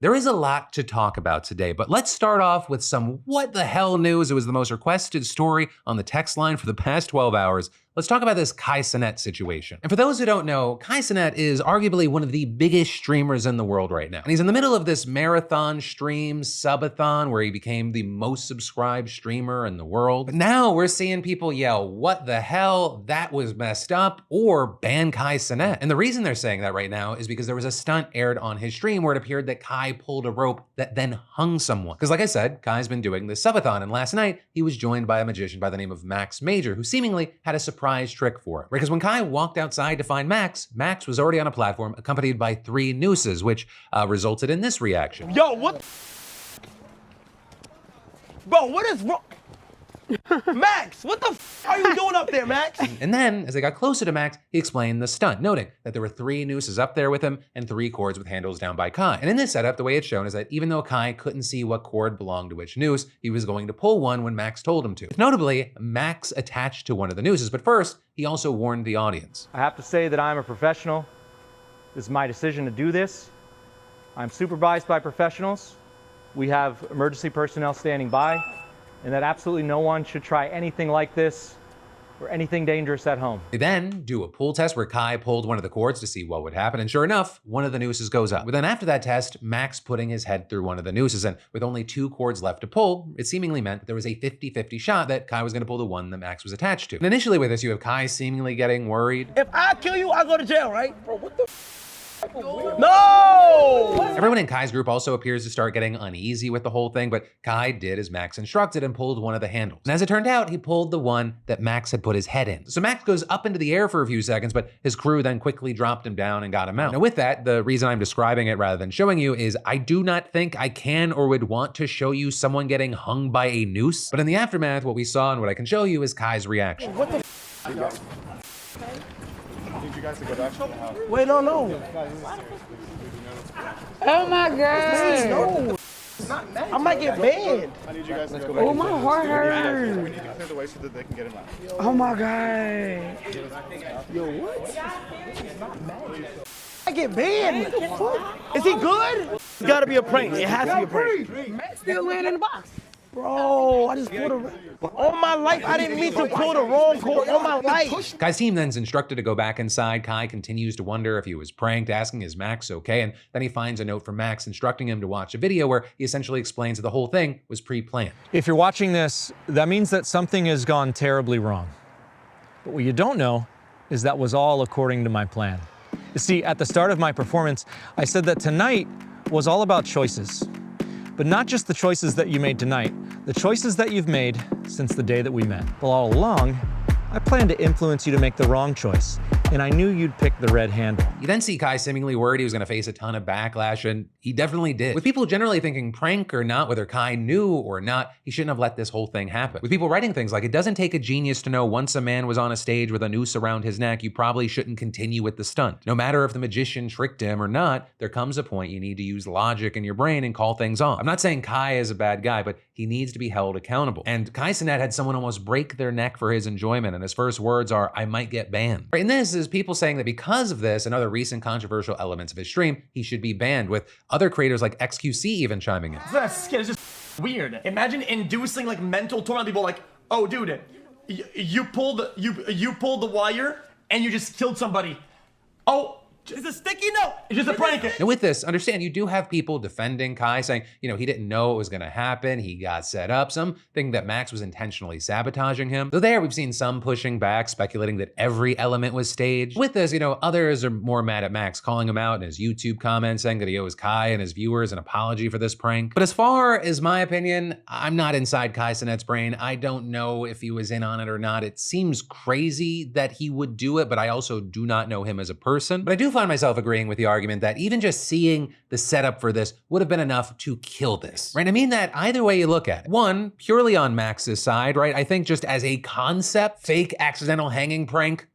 There is a lot to talk about today, but let's start off with some what the hell news. It was the most requested story on the text line for the past 12 hours. Let's talk about this Cenat situation. And for those who don't know, Cenat is arguably one of the biggest streamers in the world right now. And he's in the middle of this marathon stream subathon where he became the most subscribed streamer in the world. But now we're seeing people yell, what the hell, that was messed up, or ban Cenat. And the reason they're saying that right now is because there was a stunt aired on his stream where it appeared that Kai pulled a rope that then hung someone. Because like I said, Kai's been doing this subathon, and last night he was joined by a magician by the name of Max Major, who seemingly had a surprise trick for him. Because when Kai walked outside to find Max, Max was already on a platform accompanied by 3 nooses, which resulted in this reaction. Yo, what? Bro, what is wrong? Max, what the are you doing up there, Max? And then, as they got closer to Max, he explained the stunt, noting that there were 3 nooses up there with him and 3 cords with handles down by Kai. And in this setup, the way it's shown is that even though Kai couldn't see what cord belonged to which noose, he was going to pull one when Max told him to. Notably, Max attached to one of the nooses, but first, he also warned the audience. I have to say that I'm a professional. This is my decision to do this. I'm supervised by professionals. We have emergency personnel standing by, and that absolutely no one should try anything like this or anything dangerous at home. They then do a pull test where Kai pulled one of the cords to see what would happen, and sure enough, one of the nooses goes up. But then after that test, Max putting his head through one of the nooses, and with only 2 cords left to pull, it seemingly meant that there was a 50-50 shot that Kai was gonna pull the one that Max was attached to. And initially with this, you have Kai seemingly getting worried. If I kill you, I go to jail, right? Bro, what the No! Everyone in Kai's group also appears to start getting uneasy with the whole thing, but Kai did as Max instructed and pulled one of the handles. And as it turned out, he pulled the one that Max had put his head in. So Max goes up into the air for a few seconds, but his crew then quickly dropped him down and got him out. Now with that, the reason I'm describing it rather than showing you is I do not think I can or would want to show you someone getting hung by a noose. But in the aftermath, what we saw and what I can show you is Kai's reaction. What the Need you guys to go back to the house. Wait, no. Oh my God. No. I might get banned. I need you guys to go back. Oh, my heart hurts. We need to clear the way so that they can get in line. Oh my God. Yo, what? I get banned. Is he good? It's gotta be a prank. It has to be a prank. Max still laying in the box. Bro, I just pulled a... All my life, I didn't mean to pull the wrong cord. All my life. Kai's team then's instructed to go back inside. Kai continues to wonder if he was pranked, asking is Max okay? And then he finds a note from Max instructing him to watch a video where he essentially explains that the whole thing was pre-planned. If you're watching this, that means that something has gone terribly wrong. But what you don't know is that was all according to my plan. You see, at the start of my performance, I said that tonight was all about choices. But not just the choices that you made tonight, the choices that you've made since the day that we met. Well, all along, I planned to influence you to make the wrong choice, and I knew you'd pick the red handle. You then see Kai seemingly worried he was gonna face a ton of backlash, and he definitely did. With people generally thinking prank or not, whether Kai knew or not, he shouldn't have let this whole thing happen. With people writing things like, it doesn't take a genius to know once a man was on a stage with a noose around his neck, you probably shouldn't continue with the stunt. No matter if the magician tricked him or not, there comes a point you need to use logic in your brain and call things off. I'm not saying Kai is a bad guy, but he needs to be held accountable. And Cenat had someone almost break their neck for his enjoyment, and his first words are, I might get banned. Right, and this is people saying that because of this and other recent controversial elements of his stream, he should be banned, with other creators like XQC even chiming in. It's just weird. Imagine inducing like mental torment on people like, oh dude, you pulled the wire and you just killed somebody. Oh, it's a sticky note. It's just a prank. Now with this, understand you do have people defending Kai, saying, you know, he didn't know it was gonna happen, he got set up, some think that Max was intentionally sabotaging him. Though there, we've seen some pushing back, speculating that every element was staged. With this, you know, others are more mad at Max, calling him out in his YouTube comments, saying that he owes Kai and his viewers an apology for this prank. But as far as my opinion, I'm not inside Cenat's brain. I don't know if he was in on it or not. It seems crazy that he would do it, but I also do not know him as a person. But I do find myself agreeing with the argument that even just seeing the setup for this would have been enough to kill this, right? I mean that either way you look at it. One, purely on Max's side, right? I think just as a concept, fake accidental hanging prank,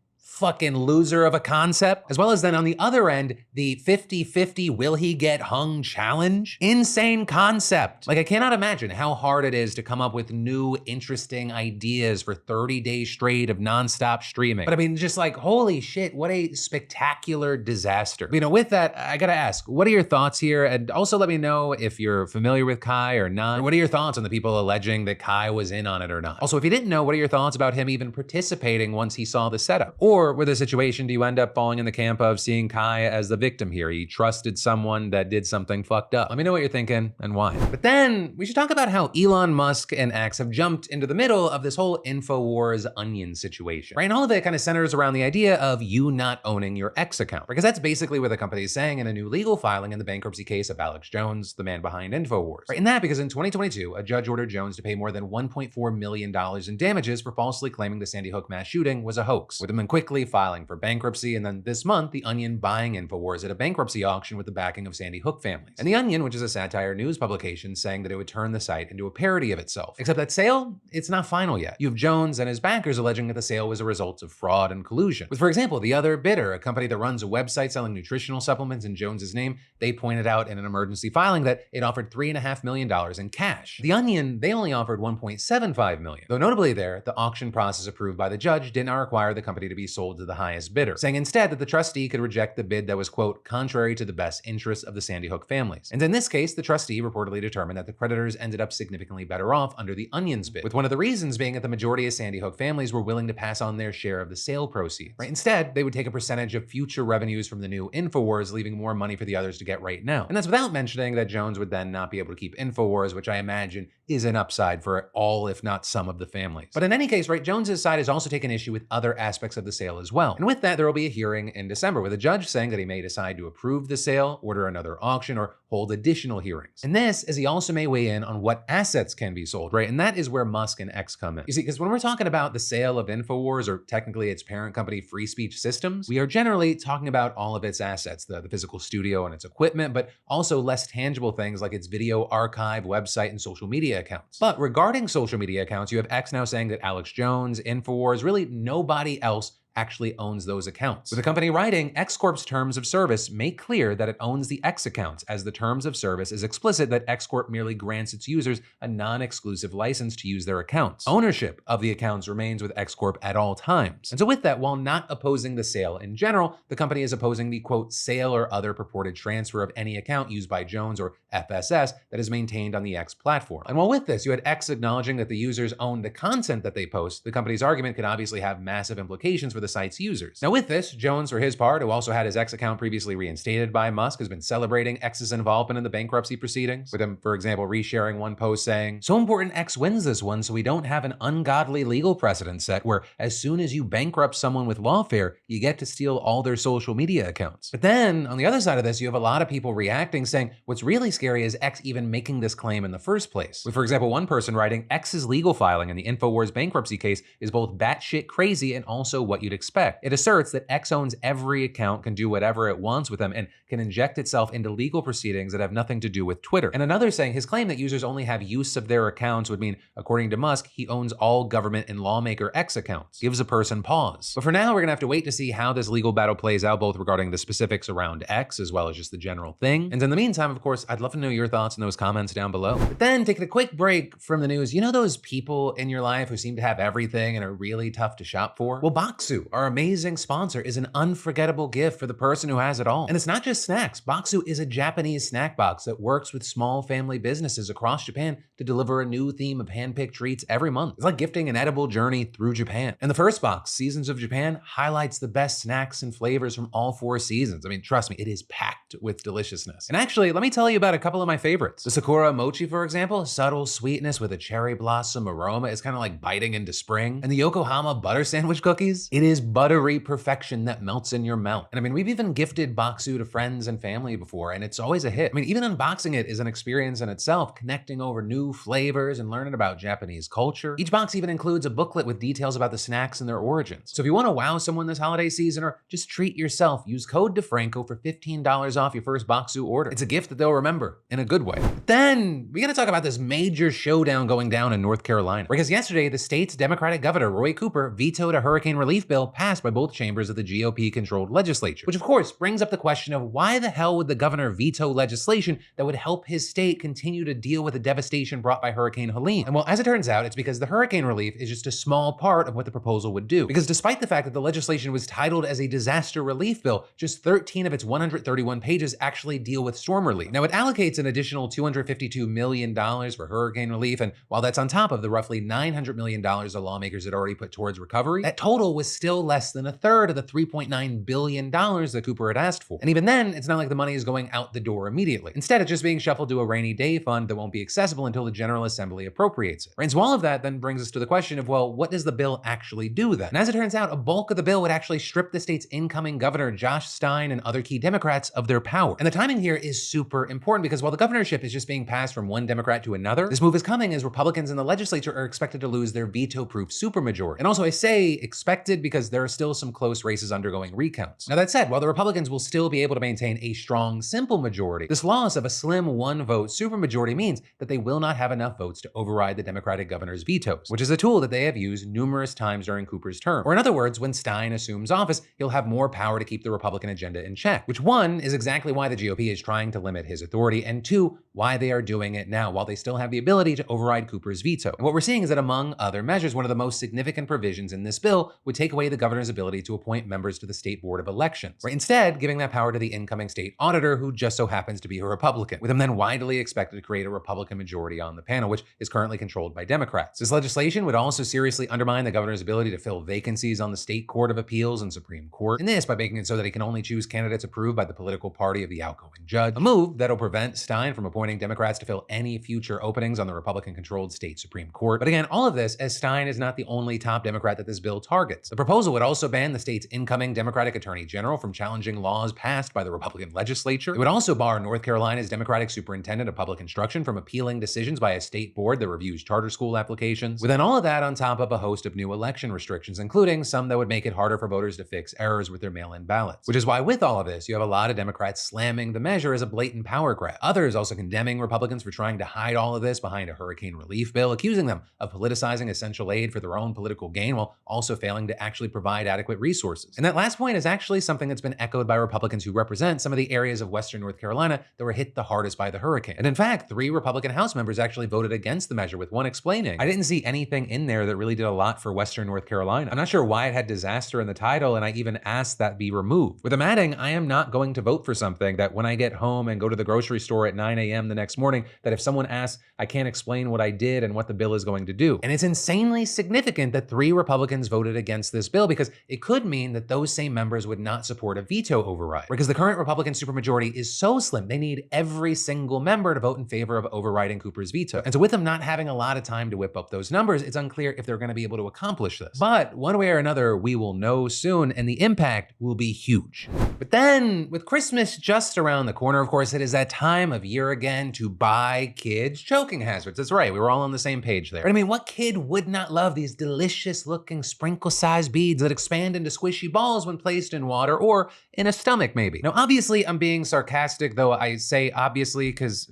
fucking loser of a concept. As well as then on the other end, the 50-50 will he get hung challenge. Insane concept. Like, I cannot imagine how hard it is to come up with new, interesting ideas for 30 days straight of nonstop streaming. But I mean, just like, holy shit, what a spectacular disaster. You know, with that, I gotta ask, what are your thoughts here? And also let me know if you're familiar with Kai or not. What are your thoughts on the people alleging that Kai was in on it or not? Also, if you didn't know, what are your thoughts about him even participating once he saw the setup? Or with a situation, do you end up falling in the camp of seeing Kai as the victim here? He trusted someone that did something fucked up. Let me know what you're thinking and why. But then we should talk about how Elon Musk and X have jumped into the middle of this whole InfoWars onion situation, right? And all of it kind of centers around the idea of you not owning your X account, because that's basically what the company is saying in a new legal filing in the bankruptcy case of Alex Jones, the man behind InfoWars. Right? And that because in 2022, a judge ordered Jones to pay more than $1.4 million in damages for falsely claiming the Sandy Hook mass shooting was a hoax, with him then quickly filing for bankruptcy. And then this month, the Onion buying InfoWars at a bankruptcy auction with the backing of Sandy Hook families. And the Onion, which is a satire news publication, saying that it would turn the site into a parody of itself. Except that sale, it's not final yet. You have Jones and his backers alleging that the sale was a result of fraud and collusion. With, for example, the other bidder, a company that runs a website selling nutritional supplements in Jones's name, they pointed out in an emergency filing that it offered $3.5 million in cash. The Onion, they only offered $1.75 million. Though notably there, the auction process approved by the judge did not require the company to be sold to the highest bidder, saying instead that the trustee could reject the bid that was, quote, contrary to the best interests of the Sandy Hook families. And in this case, the trustee reportedly determined that the creditors ended up significantly better off under the Onion's bid, with one of the reasons being that the majority of Sandy Hook families were willing to pass on their share of the sale proceeds. Right? Instead, they would take a percentage of future revenues from the new InfoWars, leaving more money for the others to get right now. And that's without mentioning that Jones would then not be able to keep InfoWars, which I imagine is an upside for all, if not some of the families. But in any case, right, Jones's side has also taken issue with other aspects of the sale as well. And with that, there will be a hearing in December with a judge saying that he may decide to approve the sale, order another auction, or hold additional hearings. And this is he also may weigh in on what assets can be sold, right? And that is where Musk and X come in. You see, because when we're talking about the sale of InfoWars, or technically its parent company, Free Speech Systems, we are generally talking about all of its assets, the physical studio and its equipment, but also less tangible things like its video archive, website, and social media accounts. But regarding social media accounts, you have X now saying that Alex Jones, InfoWars, really nobody else actually owns those accounts. With the company writing, X Corp's terms of service make clear that it owns the X accounts, as the terms of service is explicit that X Corp merely grants its users a non-exclusive license to use their accounts. Ownership of the accounts remains with X Corp at all times. And so with that, while not opposing the sale in general, the company is opposing the, quote, sale or other purported transfer of any account used by Jones or FSS that is maintained on the X platform. And while with this, you had X acknowledging that the users own the content that they post, the company's argument could obviously have massive implications for the site's users. Now with this, Jones, for his part, who also had his X account previously reinstated by Musk, has been celebrating X's involvement in the bankruptcy proceedings, with him, for example, resharing one post saying, "So important X wins this one so we don't have an ungodly legal precedent set where as soon as you bankrupt someone with lawfare, you get to steal all their social media accounts." But then, on the other side of this, you have a lot of people reacting saying, what's really scary is X even making this claim in the first place. With, for example, one person writing, X's legal filing in the InfoWars bankruptcy case is both batshit crazy and also what you'd expect. It asserts that X owns every account, can do whatever it wants with them, and can inject itself into legal proceedings that have nothing to do with Twitter. And another saying his claim that users only have use of their accounts would mean, according to Musk, he owns all government and lawmaker X accounts. Gives a person pause. But for now, we're gonna have to wait to see how this legal battle plays out, both regarding the specifics around X as well as just the general thing. And in the meantime, of course, I'd love to know your thoughts in those comments down below. But then, taking a quick break from the news, you know those people in your life who seem to have everything and are really tough to shop for? Well, Bokksu, our amazing sponsor, is an unforgettable gift for the person who has it all. And it's not just snacks. Bokksu is a Japanese snack box that works with small family businesses across Japan to deliver a new theme of hand-picked treats every month. It's like gifting an edible journey through Japan. And the first box, Seasons of Japan, highlights the best snacks and flavors from all 4 seasons. I mean, trust me, it is packed with deliciousness. And actually, let me tell you about a couple of my favorites. The Sakura Mochi, for example, subtle sweetness with a cherry blossom aroma. It's kind of like biting into spring. And the Yokohama butter sandwich cookies, it is buttery perfection that melts in your mouth. And I mean, we've even gifted Bokksu to friends and family before, and it's always a hit. I mean, even unboxing it is an experience in itself, connecting over new flavors and learning about Japanese culture. Each box even includes a booklet with details about the snacks and their origins. So if you want to wow someone this holiday season or just treat yourself, use code DeFranco for $15 off your first Bokksu order. It's a gift that they'll remember in a good way. But then we gotta talk about this major showdown going down in North Carolina. Because yesterday, the state's Democratic governor, Roy Cooper, vetoed a hurricane relief bill bill passed by both chambers of the GOP-controlled legislature. Which of course brings up the question of why the hell would the governor veto legislation that would help his state continue to deal with the devastation brought by Hurricane Helene? And well, as it turns out, it's because the hurricane relief is just a small part of what the proposal would do. Because despite the fact that the legislation was titled as a disaster relief bill, just 13 of its 131 pages actually deal with storm relief. Now, it allocates an additional $252 million for hurricane relief, and while that's on top of the roughly $900 million the lawmakers had already put towards recovery, that total was still less than a third of the $3.9 billion that Cooper had asked for. And even then, it's not like the money is going out the door immediately. Instead, it's just being shuffled to a rainy day fund that won't be accessible until the General Assembly appropriates it. Right, and so all of that then brings us to the question of, well, what does the bill actually do then? And as it turns out, a bulk of the bill would actually strip the state's incoming governor, Josh Stein, and other key Democrats of their power. And the timing here is super important because while the governorship is just being passed from one Democrat to another, this move is coming as Republicans in the legislature are expected to lose their veto-proof supermajority. And also I say expected because there are still some close races undergoing recounts. Now that said, while the Republicans will still be able to maintain a strong simple majority, this loss of a slim one-vote supermajority means that they will not have enough votes to override the Democratic governor's vetoes, which is a tool that they have used numerous times during Cooper's term. Or in other words, when Stein assumes office, he'll have more power to keep the Republican agenda in check, which one is exactly why the GOP is trying to limit his authority, and two, why they are doing it now, while they still have the ability to override Cooper's veto. And what we're seeing is that among other measures, one of the most significant provisions in this bill would take away the governor's ability to appoint members to the state board of elections, right? Instead, giving that power to the incoming state auditor, who just so happens to be a Republican, with him then widely expected to create a Republican majority on the panel, which is currently controlled by Democrats. This legislation would also seriously undermine the governor's ability to fill vacancies on the state court of appeals and Supreme Court, and this by making it so that he can only choose candidates approved by the political party of the outgoing judge, a move that'll prevent Stein from appointing Democrats to fill any future openings on the Republican-controlled state Supreme Court. But again, all of this as Stein is not the only top Democrat that this bill targets. The proposal would also ban the state's incoming Democratic Attorney General from challenging laws passed by the Republican legislature. It would also bar North Carolina's Democratic Superintendent of Public Instruction from appealing decisions by a state board that reviews charter school applications. With then all of that on top of a host of new election restrictions, including some that would make it harder for voters to fix errors with their mail-in ballots. Which is why with all of this, you have a lot of Democrats slamming the measure as a blatant power grab. Others also condemning Republicans for trying to hide all of this behind a hurricane relief bill, accusing them of politicizing essential aid for their own political gain while also failing to actually provide adequate resources. And that last point is actually something that's been echoed by Republicans who represent some of the areas of Western North Carolina that were hit the hardest by the hurricane. And in fact, 3 Republican House members actually voted against the measure, with one explaining, "I didn't see anything in there that really did a lot for Western North Carolina. I'm not sure why it had disaster in the title, and I even asked that be removed." With him adding, "I am not going to vote for something that when I get home and go to the grocery store at 9 a.m. the next morning, that if someone asks, I can't explain what I did and what the bill is going to do." And it's insanely significant that 3 Republicans voted against this bill, because it could mean that those same members would not support a veto override. Because the current Republican supermajority is so slim, they need every single member to vote in favor of overriding Cooper's veto. And so with them not having a lot of time to whip up those numbers, it's unclear if they're going to be able to accomplish this. But one way or another, we will know soon, and the impact will be huge. But then, with Christmas just around the corner, of course, it is that time of year again to buy kids choking hazards. That's right, we were all on the same page there. And I mean, what kid would not love these delicious looking sprinkle-sized beads that expand into squishy balls when placed in water or in a stomach maybe? Now, obviously I'm being sarcastic, though I say obviously because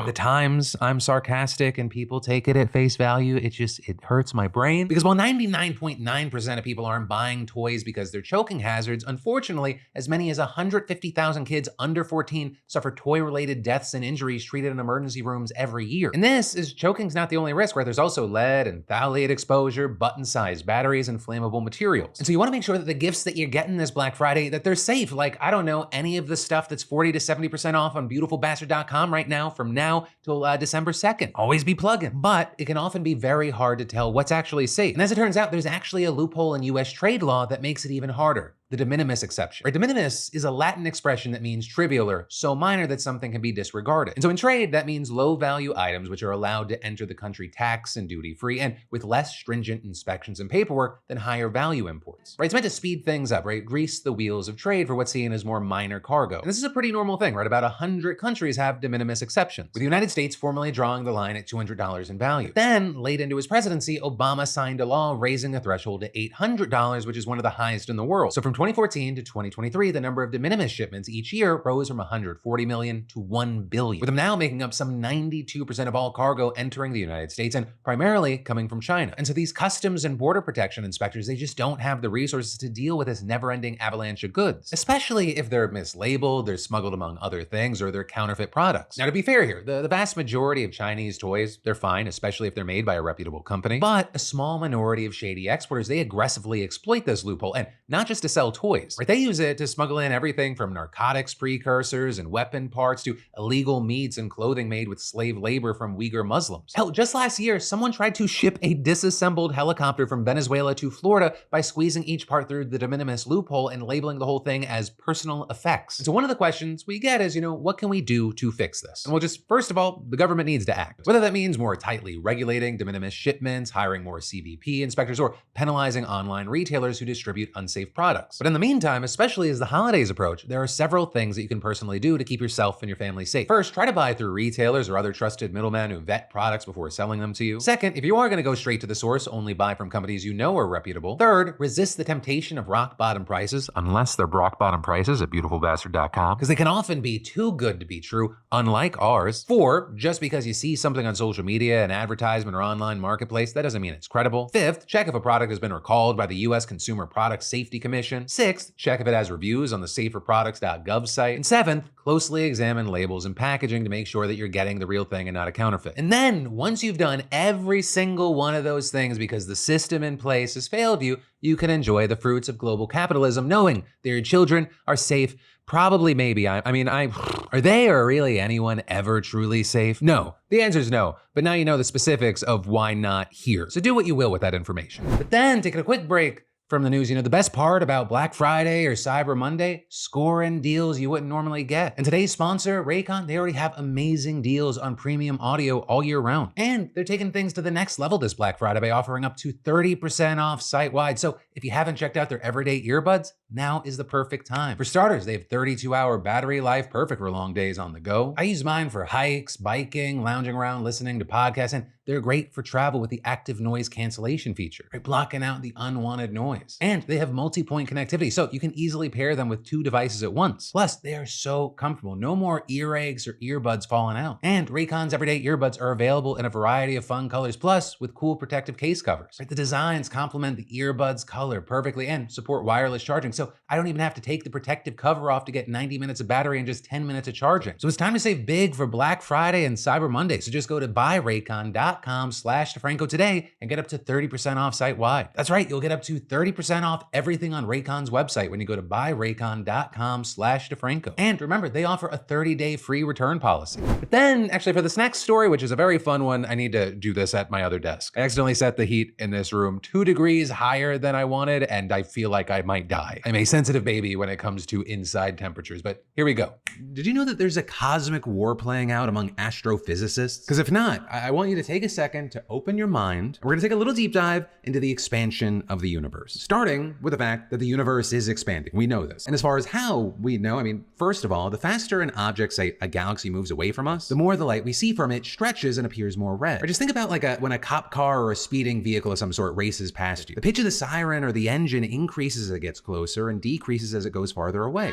the times I'm sarcastic and people take it at face value, it hurts my brain. Because while 99.9% of people aren't buying toys because they're choking hazards, unfortunately, as many as 150,000 kids under 14 suffer toy-related deaths and injuries treated in emergency rooms every year. And this is choking's not the only risk, right? There's also lead and phthalate exposure, button-sized batteries, and flammable materials. And so you want to make sure that the gifts that you're getting this Black Friday, that they're safe. Like, I don't know, any of the stuff that's 40 to 70% off on beautifulbastard.com right now from now till December 2nd. Always be plugging. But it can often be very hard to tell what's actually safe. And as it turns out, there's actually a loophole in US trade law that makes it even harder. The de minimis exception. Right, de minimis is a Latin expression that means trivial or so minor that something can be disregarded. And so in trade, that means low value items which are allowed to enter the country tax and duty free and with less stringent inspections and paperwork than higher value imports. Right, it's meant to speed things up, right? Grease the wheels of trade for what's seen as more minor cargo. And this is a pretty normal thing, right? About 100 countries have de minimis exceptions, with the United States formally drawing the line at $200 in value. Then, late into his presidency, Obama signed a law raising the threshold to $800, which is one of the highest in the world. So from from 2014 to 2023, the number of de minimis shipments each year rose from 140 million to 1 billion, with them now making up some 92% of all cargo entering the United States and primarily coming from China. And so these customs and border protection inspectors, they just don't have the resources to deal with this never-ending avalanche of goods, especially if they're mislabeled, they're smuggled among other things, or they're counterfeit products. Now, to be fair here, the vast majority of Chinese toys, they're fine, especially if they're made by a reputable company. But a small minority of shady exporters, they aggressively exploit this loophole, and not just to sell toys, right? They use it to smuggle in everything from narcotics precursors and weapon parts to illegal meats and clothing made with slave labor from Uyghur Muslims. Hell, just last year, someone tried to ship a disassembled helicopter from Venezuela to Florida by squeezing each part through the de minimis loophole and labeling the whole thing as personal effects. And so one of the questions we get is, what can we do to fix this? And well, just first of all, the government needs to act. Whether that means more tightly regulating de minimis shipments, hiring more CBP inspectors, or penalizing online retailers who distribute unsafe products. But in the meantime, especially as the holidays approach, there are several things that you can personally do to keep yourself and your family safe. First, try to buy through retailers or other trusted middlemen who vet products before selling them to you. Second, if you are going to go straight to the source, only buy from companies you know are reputable. Third, resist the temptation of rock bottom prices, unless they're rock bottom prices at beautifulbastard.com, because they can often be too good to be true, unlike ours. 4, just because you see something on social media, an advertisement, or online marketplace, that doesn't mean it's credible. 5th, check if a product has been recalled by the US Consumer Product Safety Commission. 6th, check if it has reviews on the saferproducts.gov site. And 7th, closely examine labels and packaging to make sure that you're getting the real thing and not a counterfeit. And then, once you've done every single one of those things because the system in place has failed you, you can enjoy the fruits of global capitalism, knowing that your children are safe. Probably, maybe. Are they or really anyone ever truly safe? No. The answer is no. But now you know the specifics of why not here. So do what you will with that information. But then, taking a quick break from the news, the best part about Black Friday or Cyber Monday, scoring deals you wouldn't normally get. And today's sponsor, Raycon, they already have amazing deals on premium audio all year round. And they're taking things to the next level this Black Friday by offering up to 30% off site-wide. So if you haven't checked out their everyday earbuds, now is the perfect time. For starters, they have 32-hour battery life, perfect for long days on the go. I use mine for hikes, biking, lounging around, listening to podcasts, and they're great for travel with the active noise cancellation feature, right? Blocking out the unwanted noise. And they have multi-point connectivity, so you can easily pair them with 2 devices at once. Plus, they are so comfortable. No more earaches or earbuds falling out. And Raycon's everyday earbuds are available in a variety of fun colors, plus with cool protective case covers. Right? The designs complement the earbuds color perfectly and support wireless charging, so I don't even have to take the protective cover off to get 90 minutes of battery and just 10 minutes of charging. So it's time to save big for Black Friday and Cyber Monday. So just go to buyraycon.com/DeFranco today and get up to 30% off site-wide. That's right, you'll get up to 30% off everything on Raycon's website when you go to buyraycon.com/DeFranco. And remember, they offer a 30-day free return policy. But then, actually, for this next story, which is a very fun one, I need to do this at my other desk. I accidentally set the heat in this room 2 degrees higher than I wanted, and I feel like I might die. I'm a sensitive baby when it comes to inside temperatures, but here we go. Did you know that there's a cosmic war playing out among astrophysicists? Because if not, I want you to take a second to open your mind. We're gonna take a little deep dive into the expansion of the universe, starting with the fact that the universe is expanding. We know this. And as far as how we know, first of all, the faster an object, say a galaxy, moves away from us, the more the light we see from it stretches and appears more red. Or just think about when a cop car or a speeding vehicle of some sort races past you. The pitch of the siren or the engine increases as it gets closer and decreases as it goes farther away.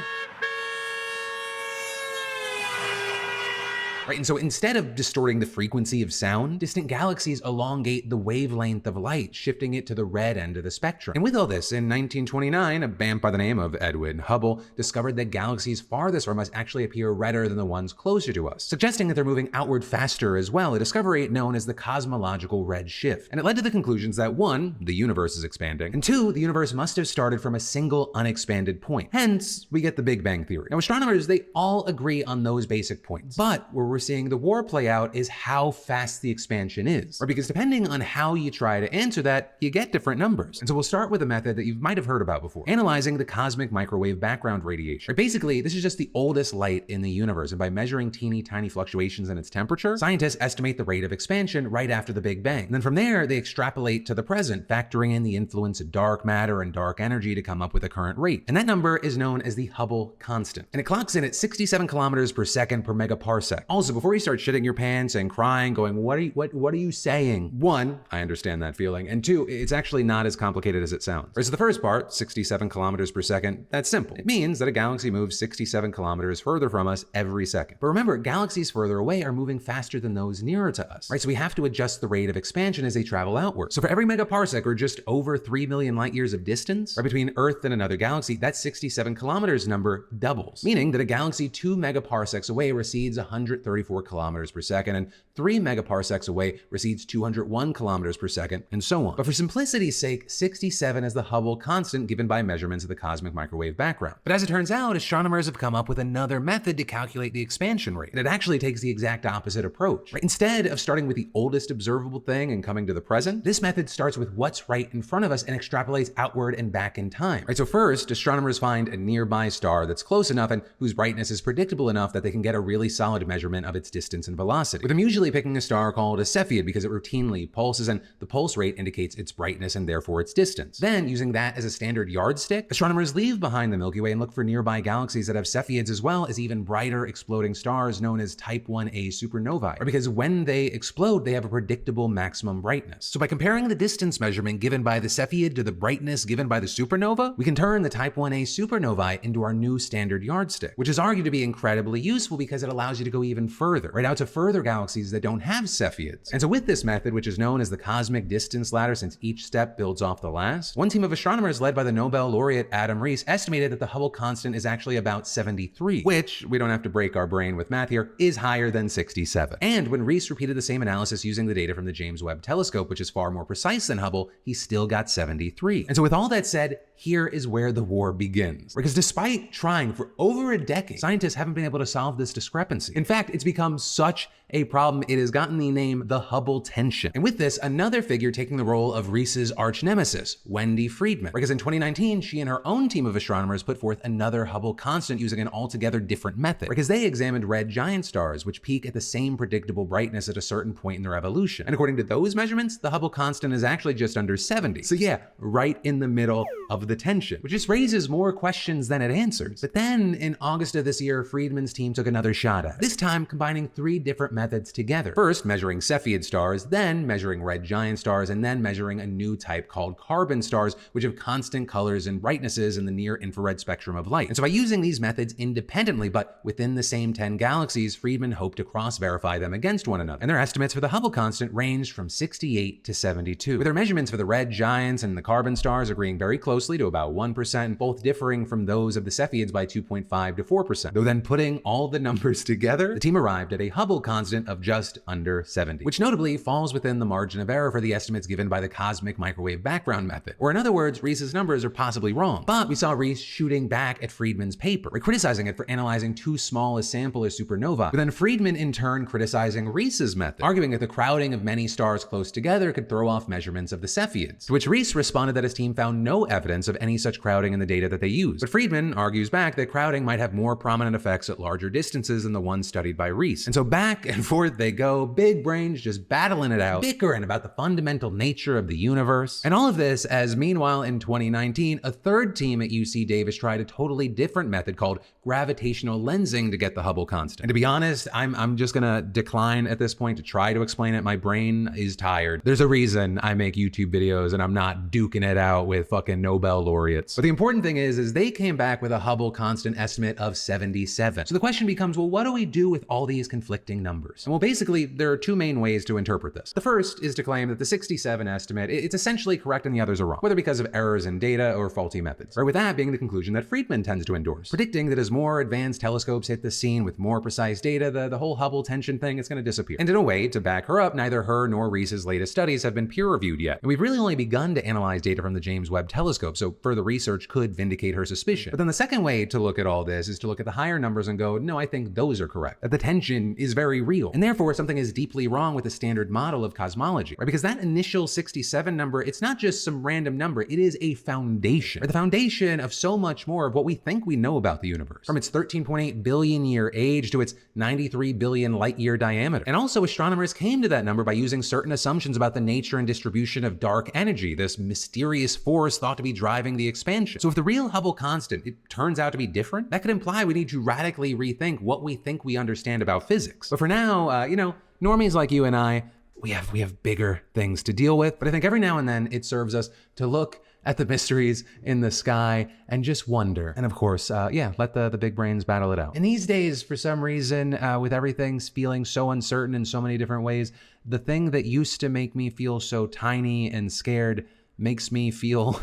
Right, and so instead of distorting the frequency of sound, distant galaxies elongate the wavelength of light, shifting it to the red end of the spectrum. And with all this, in 1929, a vamp by the name of Edwin Hubble discovered that galaxies farthest from us actually appear redder than the ones closer to us, suggesting that they're moving outward faster as well, a discovery known as the cosmological red shift. And it led to the conclusions that 1, the universe is expanding, and 2, the universe must have started from a single unexpanded point. Hence, we get the Big Bang Theory. Now, astronomers, they all agree on those basic points, but where we're seeing the war play out is how fast the expansion is. Or because depending on how you try to answer that, you get different numbers. And so we'll start with a method that you might have heard about before, analyzing the cosmic microwave background radiation. Or basically, this is just the oldest light in the universe, and by measuring teeny tiny fluctuations in its temperature, scientists estimate the rate of expansion right after the Big Bang. And then from there, they extrapolate to the present, factoring in the influence of dark matter and dark energy to come up with the current rate. And that number is known as the Hubble constant. And it clocks in at 67 kilometers per second per megaparsec. Also, Also, before you start shitting your pants and crying, going, what are you saying? One, I understand that feeling. And two, it's actually not as complicated as it sounds. Right, so the first part, 67 kilometers per second, that's simple. It means that a galaxy moves 67 kilometers further from us every second. But remember, galaxies further away are moving faster than those nearer to us, right? So we have to adjust the rate of expansion as they travel outward. So for every megaparsec, or just over 3 million light years of distance, right, between Earth and another galaxy, that 67 kilometers number doubles, meaning that a galaxy 2 megaparsecs away recedes 134 kilometers per second, and 3 megaparsecs away recedes 201 kilometers per second, and so on. But for simplicity's sake, 67 is the Hubble constant given by measurements of the cosmic microwave background. But as it turns out, astronomers have come up with another method to calculate the expansion rate, and it actually takes the exact opposite approach. Right? Instead of starting with the oldest observable thing and coming to the present, this method starts with what's right in front of us and extrapolates outward and back in time. Right? So first, astronomers find a nearby star that's close enough and whose brightness is predictable enough that they can get a really solid measurement of its distance and velocity, with them usually picking a star called a Cepheid because it routinely pulses, and the pulse rate indicates its brightness and therefore its distance. Then, using that as a standard yardstick, astronomers leave behind the Milky Way and look for nearby galaxies that have Cepheids, as well as even brighter exploding stars known as Type 1a supernovae, or because when they explode, they have a predictable maximum brightness. So by comparing the distance measurement given by the Cepheid to the brightness given by the supernova, we can turn the Type 1a supernovae into our new standard yardstick, which is argued to be incredibly useful because it allows you to go even further, right out to further galaxies that don't have Cepheids. And so with this method, which is known as the cosmic distance ladder since each step builds off the last, one team of astronomers led by the Nobel laureate Adam Rees estimated that the Hubble constant is actually about 73, which, we don't have to break our brain with math here, is higher than 67. And when Rees repeated the same analysis using the data from the James Webb Telescope, which is far more precise than Hubble, he still got 73. And so with all that said, here is where the war begins. Because despite trying for over a decade, scientists haven't been able to solve this discrepancy. In fact, it's become such a problem, it has gotten the name the Hubble tension. And with this, another figure taking the role of Rees's arch nemesis, Wendy Friedman. Because in 2019, she and her own team of astronomers put forth another Hubble constant using an altogether different method. Because they examined red giant stars, which peak at the same predictable brightness at a certain point in their evolution. And according to those measurements, the Hubble constant is actually just under 70. So yeah, right in the middle of the tension, which just raises more questions than it answers. But then in August of this year, Friedman's team took another shot at it, this time combining 3 different methods together. First, measuring Cepheid stars, then measuring red giant stars, and then measuring a new type called carbon stars, which have constant colors and brightnesses in the near infrared spectrum of light. And so by using these methods independently, but within the same 10 galaxies, Friedman hoped to cross-verify them against one another. And their estimates for the Hubble constant ranged from 68 to 72, with their measurements for the red giants and the carbon stars agreeing very closely to about 1%, both differing from those of the Cepheids by 2.5 to 4%. Though then putting all the numbers together, the team arrived at a Hubble constant of just under 70, which notably falls within the margin of error for the estimates given by the cosmic microwave background method. Or in other words, Rees's numbers are possibly wrong. But we saw Rees shooting back at Friedman's paper, criticizing it for analyzing too small a sample as supernovae, but then Friedman in turn criticizing Rees's method, arguing that the crowding of many stars close together could throw off measurements of the Cepheids, to which Rees responded that his team found no evidence of any such crowding in the data that they used. But Friedman argues back that crowding might have more prominent effects at larger distances than the ones studied by Rees. And so back and forth they go, big brains just battling it out, bickering about the fundamental nature of the universe. And all of this as meanwhile in 2019, a third team at UC Davis tried a totally different method called gravitational lensing to get the Hubble constant. And to be honest, I'm just gonna decline at this point to try to explain it. My brain is tired. There's a reason I make YouTube videos and I'm not duking it out with fucking Nobel laureates. But the important thing is they came back with a Hubble constant estimate of 77. So the question becomes, well, what do we do with all these conflicting numbers? And well, basically, there are 2 main ways to interpret this. The first is to claim that the 67 estimate, it's essentially correct and the others are wrong, whether because of errors in data or faulty methods. Or with that being the conclusion that Friedman tends to endorse, predicting that as more advanced telescopes hit the scene with more precise data, the whole Hubble tension thing is going to disappear. And in a way, to back her up, neither her nor Rees's latest studies have been peer-reviewed yet. And we've really only begun to analyze data from the James Webb Telescope, so further research could vindicate her suspicion. But then the second way to look at all this is to look at the higher numbers and go, no, I think those are correct. That the tension is very real. And therefore, something is deeply wrong with the standard model of cosmology, right? Because that initial 67 number, it's not just some random number, it is a foundation, right? The foundation of so much more of what we think we know about the universe, from its 13.8 billion year age to its 93 billion light year diameter. And also astronomers came to that number by using certain assumptions about the nature and distribution of dark energy, this mysterious force thought to be driving the expansion. So if the real Hubble constant, it turns out to be different, that could imply we need to radically rethink what we think we understand about physics. But for now, now, you know, normies like you and I, we have bigger things to deal with. But I think every now and then it serves us to look at the mysteries in the sky and just wonder. And of course, yeah, let the big brains battle it out. And these days, for some reason, with everything feeling so uncertain in so many different ways, the thing that used to make me feel so tiny and scared makes me feel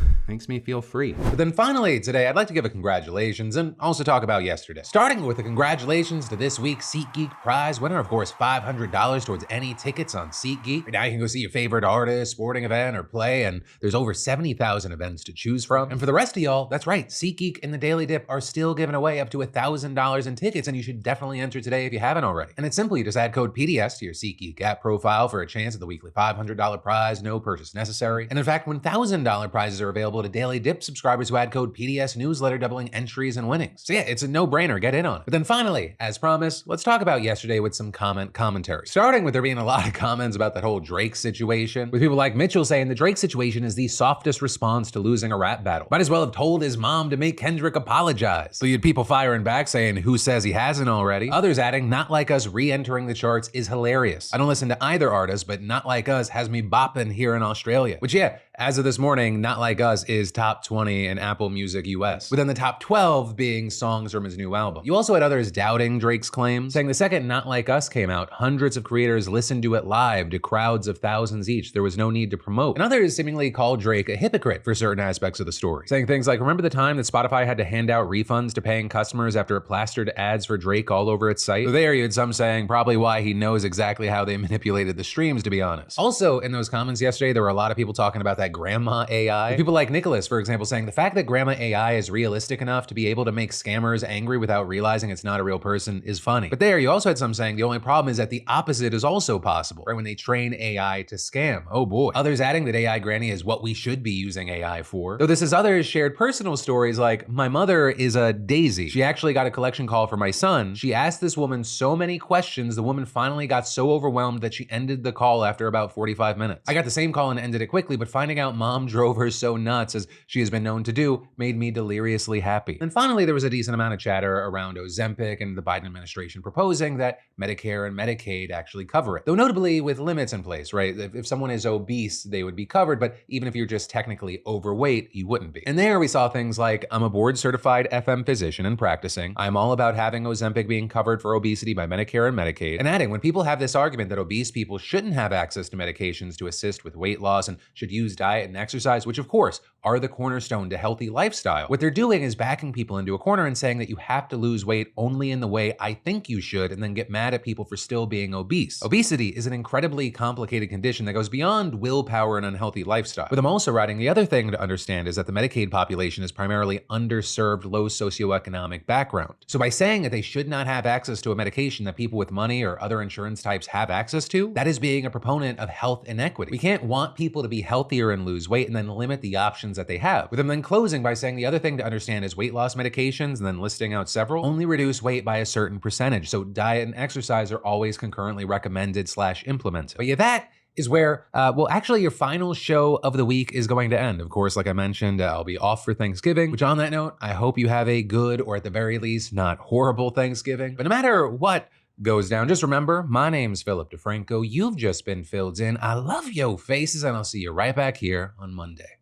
free. But then finally today, I'd like to give a congratulations and also talk about yesterday. Starting with the congratulations to this week's SeatGeek prize winner, of course, $500 towards any tickets on SeatGeek. Now you can go see your favorite artist, sporting event, or play, and there's over 70,000 events to choose from. And for the rest of y'all, that's right, SeatGeek and the Daily Dip are still giving away up to $1,000 in tickets, and you should definitely enter today if you haven't already. And it's simply just add code PDS to your SeatGeek app profile for a chance at the weekly $500 prize, no purchase necessary. And in fact, $1,000 prizes are available to Daily Dip subscribers who add code PDS newsletter, doubling entries and winnings. So yeah, it's a no-brainer, get in on it. But then finally, as promised, let's talk about yesterday with some commentary. Starting with there being a lot of comments about that whole Drake situation, with people like Mitchell saying the Drake situation is the softest response to losing a rap battle. Might as well have told his mom to make Kendrick apologize. So you had people firing back saying, who says he hasn't already? Others adding, Not Like Us re-entering the charts is hilarious. I don't listen to either artist, but Not Like Us has me bopping here in Australia. Which yeah, as of this morning, Not Like Us is top 20 in Apple Music US, within the top 12 being songs from his new album. You also had others doubting Drake's claims, saying the second Not Like Us came out, hundreds of creators listened to it live to crowds of thousands each. There was no need to promote. And others seemingly called Drake a hypocrite for certain aspects of the story, saying things like, remember the time that Spotify had to hand out refunds to paying customers after it plastered ads for Drake all over its site? So there you had some saying probably why he knows exactly how they manipulated the streams, to be honest. Also, in those comments yesterday, there were a lot of people talking about that grandma AI. People like Nicholas, for example, saying the fact that grandma AI is realistic enough to be able to make scammers angry without realizing it's not a real person is funny. But there, you also had some saying the only problem is that the opposite is also possible, right? When they train AI to scam. Oh boy. Others adding that AI Granny is what we should be using AI for. Though this is others shared personal stories like, my mother is a daisy. She actually got a collection call for my son. She asked this woman so many questions, the woman finally got so overwhelmed that she ended the call after about 45 minutes. I got the same call and ended it quickly, but finding out mom drove her so nuts, as she has been known to do, made me deliriously happy. And finally, there was a decent amount of chatter around Ozempic and the Biden administration proposing that Medicare and Medicaid actually cover it. Though notably with limits in place, right? If someone is obese, they would be covered, but even if you're just technically overweight, you wouldn't be. And there we saw things like, I'm a board certified FM physician and practicing. I'm all about having Ozempic being covered for obesity by Medicare and Medicaid. And adding, when people have this argument that obese people shouldn't have access to medications to assist with weight loss and should use diet and exercise, which of course are the cornerstone to healthy lifestyle, what they're doing is backing people into a corner and saying that you have to lose weight only in the way I think you should, and then get mad at people for still being obese. Obesity is an incredibly complicated condition that goes beyond willpower and unhealthy lifestyle. But I'm also writing, the other thing to understand is that the Medicaid population is primarily underserved, low socioeconomic background. So by saying that they should not have access to a medication that people with money or other insurance types have access to, that is being a proponent of health inequity. We can't want people to be healthier and lose weight and then limit the options that they have. With them then closing by saying the other thing to understand is weight loss medications, and then listing out several, only reduce weight by a certain percentage. So diet and exercise are always concurrently recommended / implemented. But yeah, that is where, well, actually your final show of the week is going to end. Of course, like I mentioned, I'll be off for Thanksgiving, which on that note, I hope you have a good, or at the very least, not horrible Thanksgiving. But no matter what goes down, just remember, my name's Philip DeFranco. You've just been filled in. I love yo faces, and I'll see you right back here on Monday.